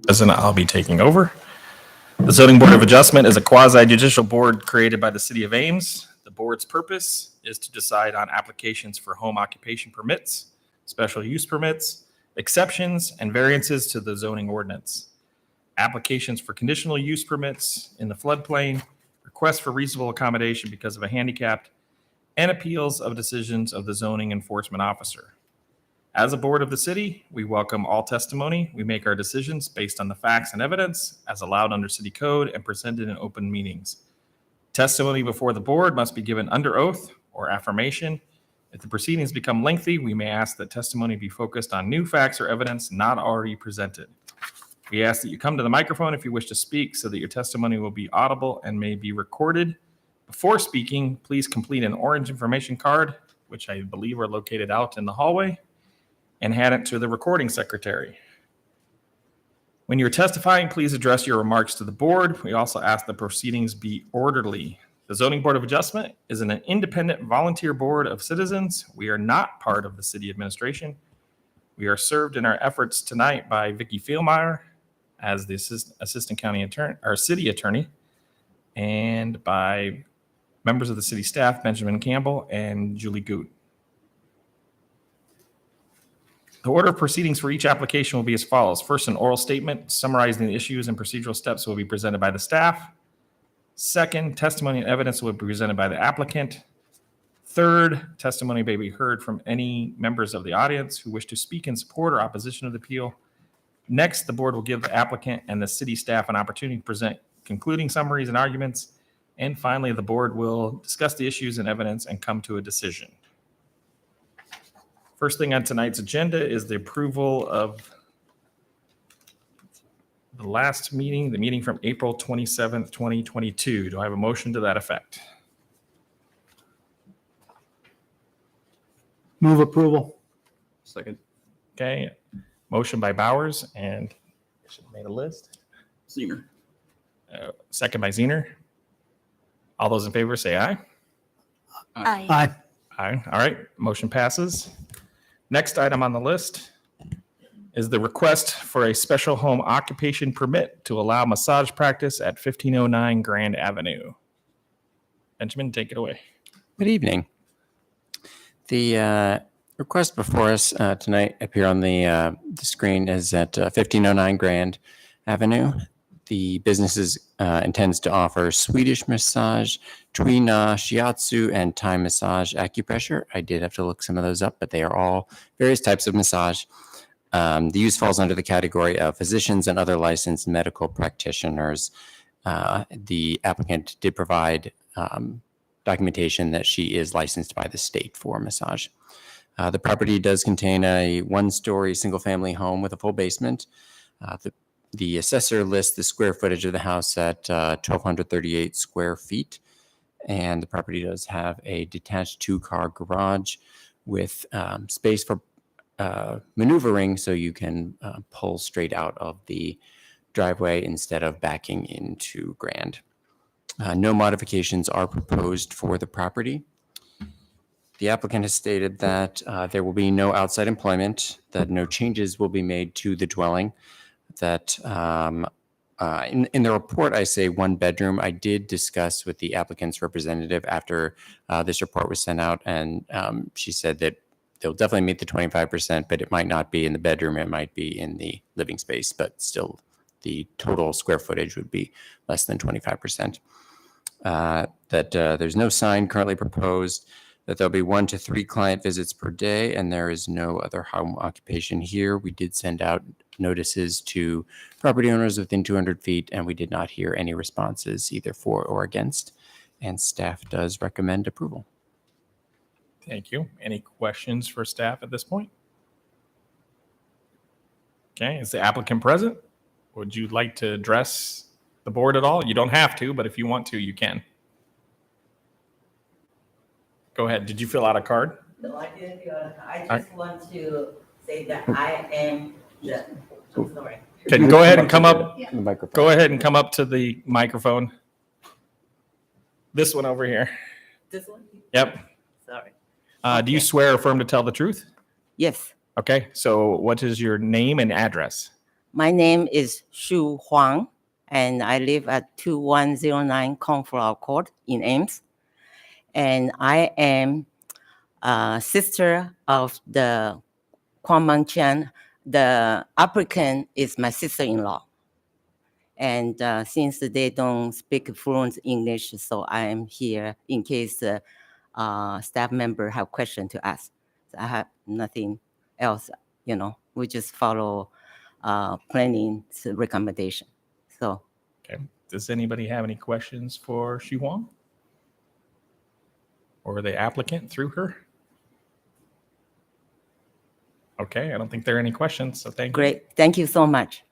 President, I'll be taking over. The Zoning Board of Adjustment is a quasi-judicial board created by the City of Ames. The board's purpose is to decide on applications for home occupation permits, special use permits, exceptions, and variances to the zoning ordinance. Applications for conditional use permits in the floodplain, requests for reasonable accommodation because of a handicap, and appeals of decisions of the zoning enforcement officer. As a board of the city, we welcome all testimony. We make our decisions based on the facts and evidence as allowed under city code and presented in open meetings. Testimony before the board must be given under oath or affirmation. If the proceedings become lengthy, we may ask that testimony be focused on new facts or evidence not already presented. We ask that you come to the microphone if you wish to speak so that your testimony will be audible and may be recorded. Before speaking, please complete an orange information card, which I believe are located out in the hallway, and hand it to the recording secretary. When you're testifying, please address your remarks to the board. We also ask the proceedings be orderly. The Zoning Board of Adjustment is an independent volunteer board of citizens. We are not part of the city administration. We are served in our efforts tonight by Vicki Fielmeyer as the assistant county attorney, our city attorney, and by members of the city staff, Benjamin Campbell and Julie Goot. The order of proceedings for each application will be as follows. First, an oral statement summarizing the issues and procedural steps will be presented by the staff. Second, testimony and evidence will be presented by the applicant. Third, testimony may be heard from any members of the audience who wish to speak in support or opposition of the appeal. Next, the board will give the applicant and the city staff an opportunity to present concluding summaries and arguments. And finally, the board will discuss the issues and evidence and come to a decision. First thing on tonight's agenda is the approval of the last meeting, the meeting from April 27th, 2022. Do I have a motion to that effect? Move approval. Second. Okay, motion by Bowers, and I should have made a list. Zener. Second by Zener. All those in favor say aye. Aye. Aye. Aye. All right, motion passes. Next item on the list is the request for a special home occupation permit to allow massage practice at 1509 Grand Avenue. Benjamin, take it away. Good evening. The request before us tonight up here on the screen is at 1509 Grand Avenue. The business intends to offer Swedish massage, Tuina, shiatsu, and Thai massage acupressure. I did have to look some of those up, but they are all various types of massage. The use falls under the category of physicians and other licensed medical practitioners. The applicant did provide documentation that she is licensed by the state for massage. The property does contain a one-story single-family home with a full basement. The assessor lists the square footage of the house at 1,238 square feet, and the property does have a detached two-car garage with space for maneuvering, so you can pull straight out of the driveway instead of backing into Grand. No modifications are proposed for the property. The applicant has stated that there will be no outside employment, that no changes will be made to the dwelling, that in the report, I say one bedroom. I did discuss with the applicant's representative after this report was sent out, and she said that they'll definitely meet the 25%, but it might not be in the bedroom. It might be in the living space, but still the total square footage would be less than 25%. That there's no sign currently proposed, that there'll be 1 to 3 client visits per day, and there is no other home occupation here. We did send out notices to property owners within 200 feet, and we did not hear any responses either for or against, and staff does recommend approval. Thank you. Any questions for staff at this point? Okay, is the applicant present? Would you like to address the board at all? You don't have to, but if you want to, you can. Go ahead. Did you fill out a card? No, I didn't feel it. I just want to say that I am I'm sorry. Can go ahead and come up. The microphone. Go ahead and come up to the microphone. This one over here. This one? Yep. Sorry. Do you swear or affirm to tell the truth? Yes. Okay. So what is your name and address? My name is Shu Huang, and I live at 2109 Cornflower Court in Ames. And I am a sister of the Kwang Chen. The applicant is my sister-in-law. And since they don't speak fluent English, so I am here in case the staff member have question to ask. So I have nothing else, we just follow planning's recommendation. So Okay. Does anybody have any questions for Xu Huang? Or the applicant through her? Okay, I don't think there are any questions, so thank you. great, thank you so much.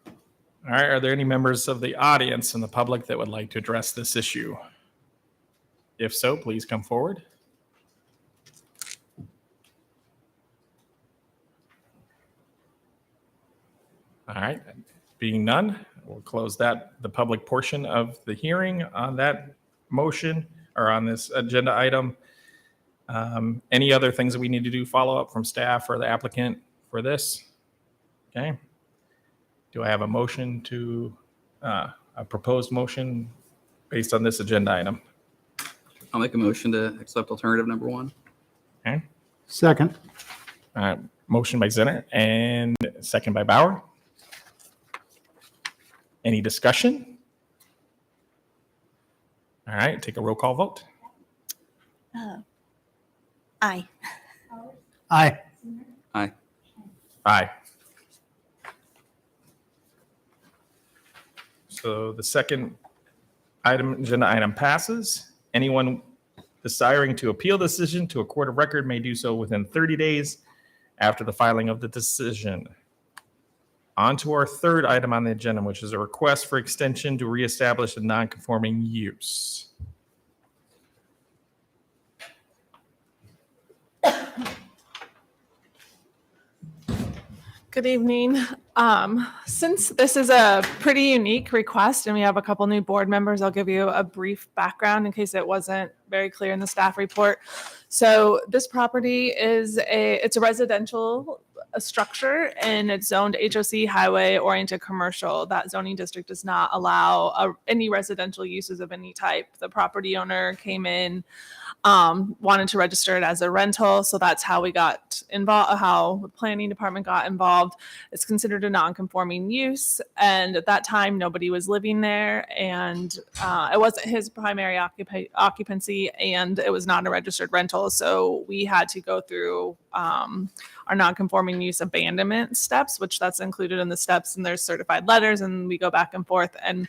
All right, are there any members of the audience and the public that would like to address this issue? If so, please come forward. All right, being none, we'll close the public portion of the hearing on that motion or on this agenda item. Any other things that we need to do, follow up from staff or the applicant for this? Okay. Do I have a motion to, a proposed motion based on this agenda item? I'll make a motion to accept alternative number 1. Okay. Second. Motion by Zinner and second by Bauer. Any discussion? All right, take a roll call vote. Aye. Aye. Aye. Aye. So the second agenda item passes. Anyone desiring to appeal the decision to a court of record may do so within 30 days after the filing of the decision. On to our third item on the agenda, which is a request for extension to reestablish a non-conforming use. Good evening. Since this is a pretty unique request and we have a couple new board members, I'll give you a brief background in case it wasn't very clear in the staff report. So this property is it's a residential structure and it's zoned HOC highway oriented commercial. That zoning district does not allow any residential uses of any type. The property owner came in, wanted to register it as a rental. So that's how we got involved, how the planning department got involved. It's considered a non-conforming use. And at that time, nobody was living there and it wasn't his primary occupancy and it was not a registered rental. So we had to go through our non-conforming use abandonment steps, which that's included in the steps, and there's certified letters and we go back and forth. And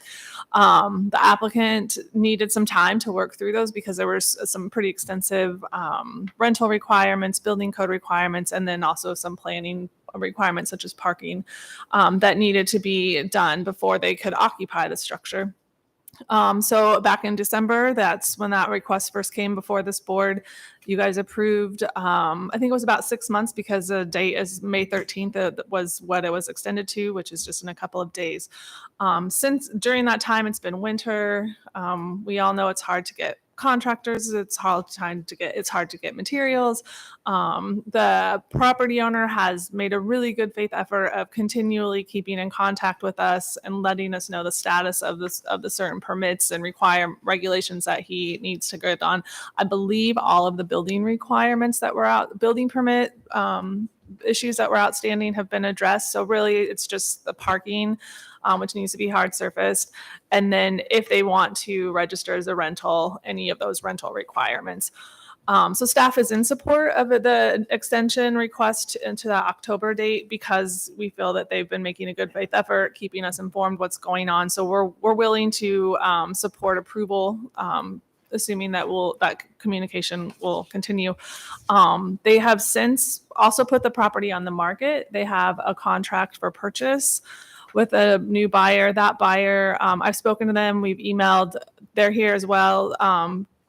the applicant needed some time to work through those because there were some pretty extensive rental requirements, building code requirements, and then also some planning requirements such as parking that needed to be done before they could occupy the structure. So back in December, that's when that request first came before this board. You guys approved, I think it was about 6 months because the date is May 13th was what it was extended to, which is just in a couple of days. Since during that time, it's been winter. We all know it's hard to get contractors. It's hard to get materials. The property owner has made a really good faith effort of continually keeping in contact with us and letting us know the status of the certain permits and regulations that he needs to get on. I believe all of the building requirements that were out, building permit issues that were outstanding have been addressed. So really, it's just the parking, which needs to be hard surfaced. And then if they want to register as a rental, any of those rental requirements. So staff is in support of the extension request into the October date because we feel that they've been making a good faith effort, keeping us informed what's going on. So we're willing to support approval, assuming that that communication will continue. They have since also put the property on the market. They have a contract for purchase with a new buyer. That buyer, I've spoken to them, we've emailed, they're here as well.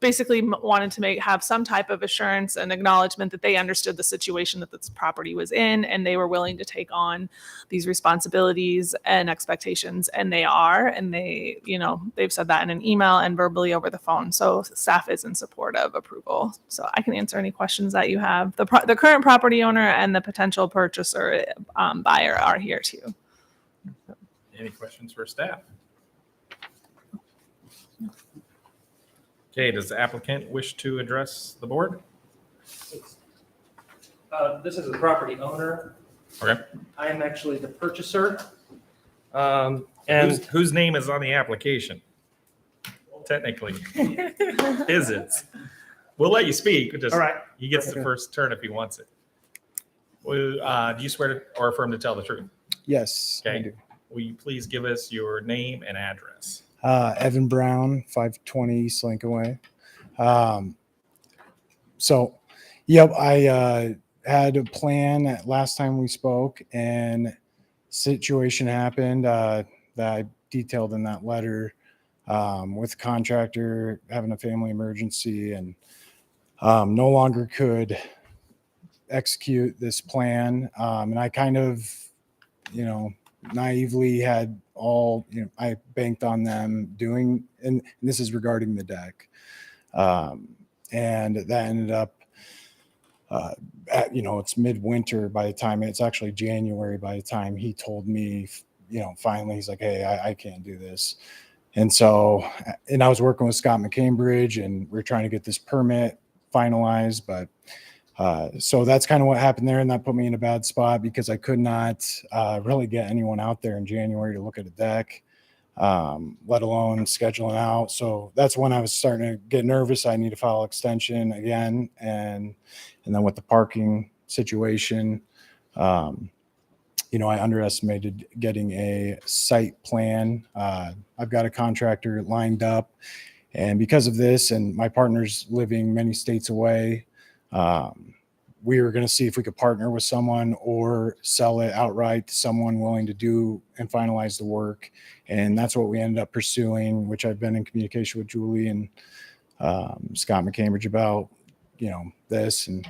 basically wanted to have some type of assurance and acknowledgement that they understood the situation that this property was in, and they were willing to take on these responsibilities and expectations, and they are, and they've said that in an email and verbally over the phone. So staff is in support of approval. So I can answer any questions that you have. The current property owner and the potential purchaser buyer are here too. Any questions for staff? Okay, does the applicant wish to address the board? This is the property owner. Okay. I am actually the purchaser. And Whose name is on the application? Technically, is it? We'll let you speak. Just, all right, he gets the first turn if he wants it. Well, do you swear to or affirm to tell the truth? Yes, I Okay. do. Will you please give us your name and address? Evan Brown, 520 East Lincoln Way. I had a plan last time we spoke, and situation happened that I detailed in that letter with the contractor having a family emergency and no longer could execute this plan. And I kind of, naively had I banked on them doing, and this is regarding the deck. And that ended up, it's midwinter by the time, it's actually January by the time he told me, finally, he's like, hey, I can't do this. And so, I was working with Scott McCambridge, and we're trying to get this permit finalized, but so that's kind of what happened there. And that put me in a bad spot because I could not really get anyone out there in January to look at a deck, let alone scheduling out. So that's when I was starting to get nervous. I need to file extension again. And then with the parking situation, I underestimated getting a site plan. I've got a contractor lined up, and because of this, and my partner's living many states away, we were going to see if we could partner with someone or sell it outright to someone willing to do and finalize the work. And that's what we ended up pursuing, which I've been in communication with Julie and Scott McCambridge about, this. And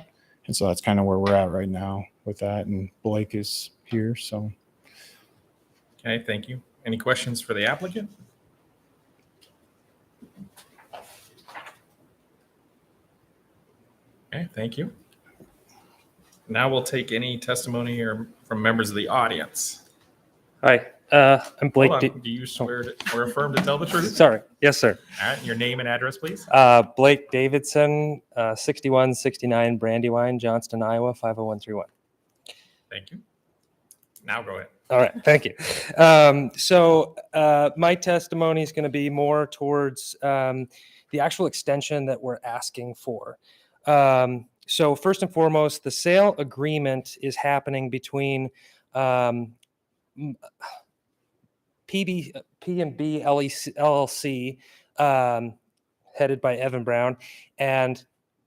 so that's kind of where we're at right now with that. And Blake is here. So. Okay, thank you. Any questions for the applicant? Okay, thank you. Now we'll take any testimony or from members of the audience. Hi, I'm Blake. Hold on. Do you swear to, or affirm to tell the truth? Sorry. Yes, sir. All right, your name and address, please. Blake Davidson, 6169 Brandywine, Johnston, Iowa, 50131. Thank you. Now go ahead. All right. Thank you. So my testimony is going to be more towards the actual extension that we're asking for. So first and foremost, the sale agreement is happening between P&B LLC, headed by Evan Brown, and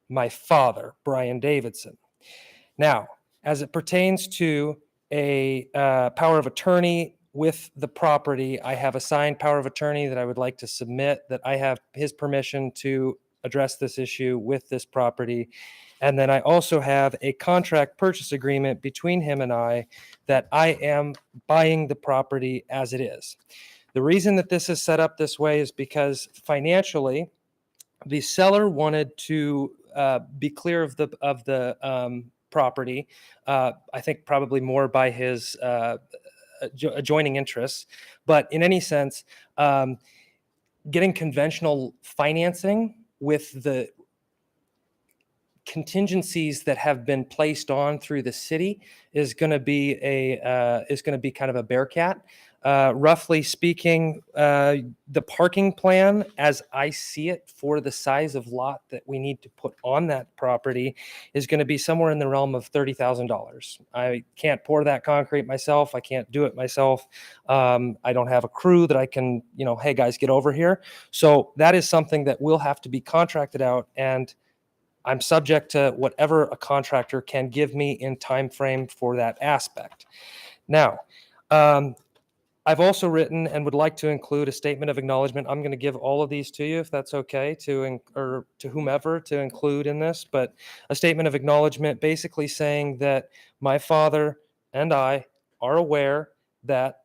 my father, Brian Davidson. Now, as it pertains to a power of attorney with the property, I have a signed power of attorney that I would like to submit, that I have his permission to address this issue with this property. And then I also have a contract purchase agreement between him and I that I am buying the property as it is. The reason that this is set up this way is because financially, the seller wanted to be clear of the property. I think probably more by his adjoining interests. But in any sense, getting conventional financing with the contingencies that have been placed on through the city is going to be kind of a bear cat. Roughly speaking, the parking plan, as I see it, for the size of lot that we need to put on that property is going to be somewhere in the realm of $30,000. I can't pour that concrete myself. I can't do it myself. I don't have a crew that I can, hey guys, get over here. So that is something that will have to be contracted out, and I'm subject to whatever a contractor can give me in time frame for that aspect. Now, I've also written and would like to include a statement of acknowledgement. I'm going to give all of these to you if that's okay, or to whomever to include in this, but a statement of acknowledgement basically saying that my father and I are aware that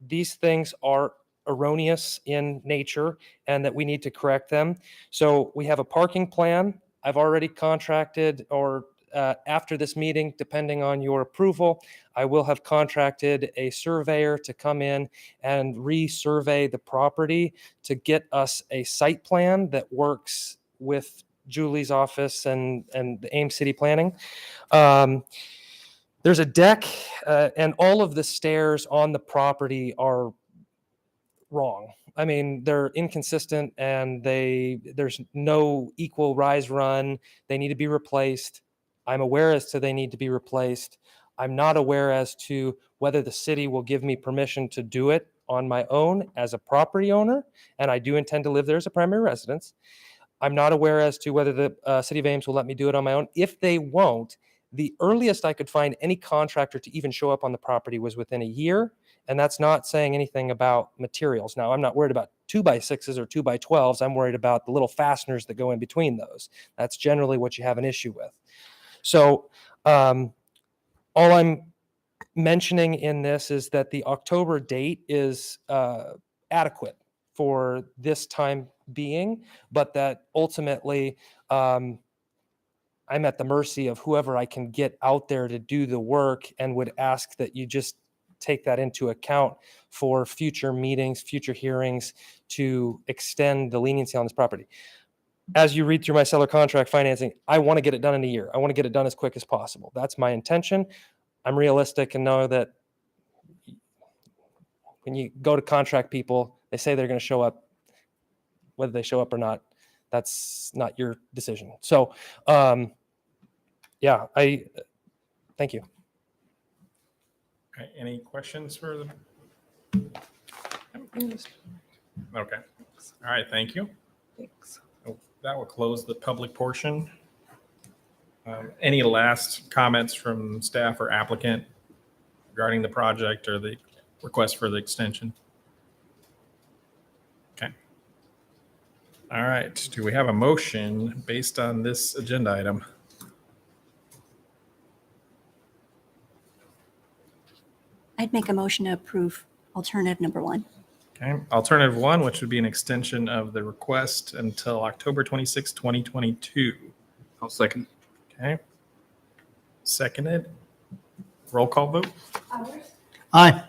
these things are erroneous in nature and that we need to correct them. So we have a parking plan. I've already contracted, or after this meeting, depending on your approval, I will have contracted a surveyor to come in and resurvey the property to get us a site plan that works with Julie's office and the Ames City Planning. There's a deck, and all of the stairs on the property are wrong. I mean, they're inconsistent, and there's no equal rise run. They need to be replaced. I'm aware as to they need to be replaced. I'm not aware as to whether the city will give me permission to do it on my own as a property owner, and I do intend to live there as a primary residence. I'm not aware as to whether the city of Ames will let me do it on my own. If they won't, the earliest I could find any contractor to even show up on the property was within a year. And that's not saying anything about materials. Now, I'm not worried about 2x6s or 2x12s. I'm worried about the little fasteners that go in between those. That's generally what you have an issue with. So all I'm mentioning in this is that the October date is adequate for this time being, but that ultimately I'm at the mercy of whoever I can get out there to do the work, and would ask that you just take that into account for future meetings, future hearings, to extend the leniency on this property. As you read through my seller contract financing, I want to get it done in a year. I want to get it done as quick as possible. That's my intention. I'm realistic and know that when you go to contract people, they say they're going to show up. Whether they show up or not, that's not your decision. So, yeah, I thank you. Okay, any questions for them? Okay. All right, thank you. Thanks. That will close the public portion. Any last comments from staff or applicant regarding the project or the request for the extension? Okay. All right. Do we have a motion based on this agenda item? I'd make a motion to approve alternative number 1. Okay. Alternative 1, which would be an extension of the request until October 26, 2022. I'll second. Okay. Seconded. Roll call vote. Aye.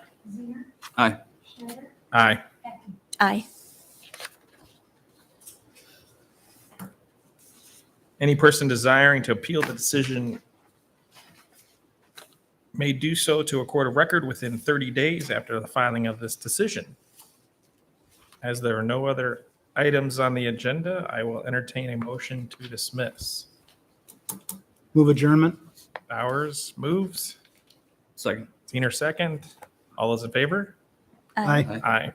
Aye. Aye. Aye. Any person desiring to appeal the decision may do so to a court of record within 30 days after the filing of this decision. As there are no other items on the agenda, I will entertain a motion to dismiss. Move adjournment. Bowers moves. Second. Zener second. All those in favor? Aye. Aye.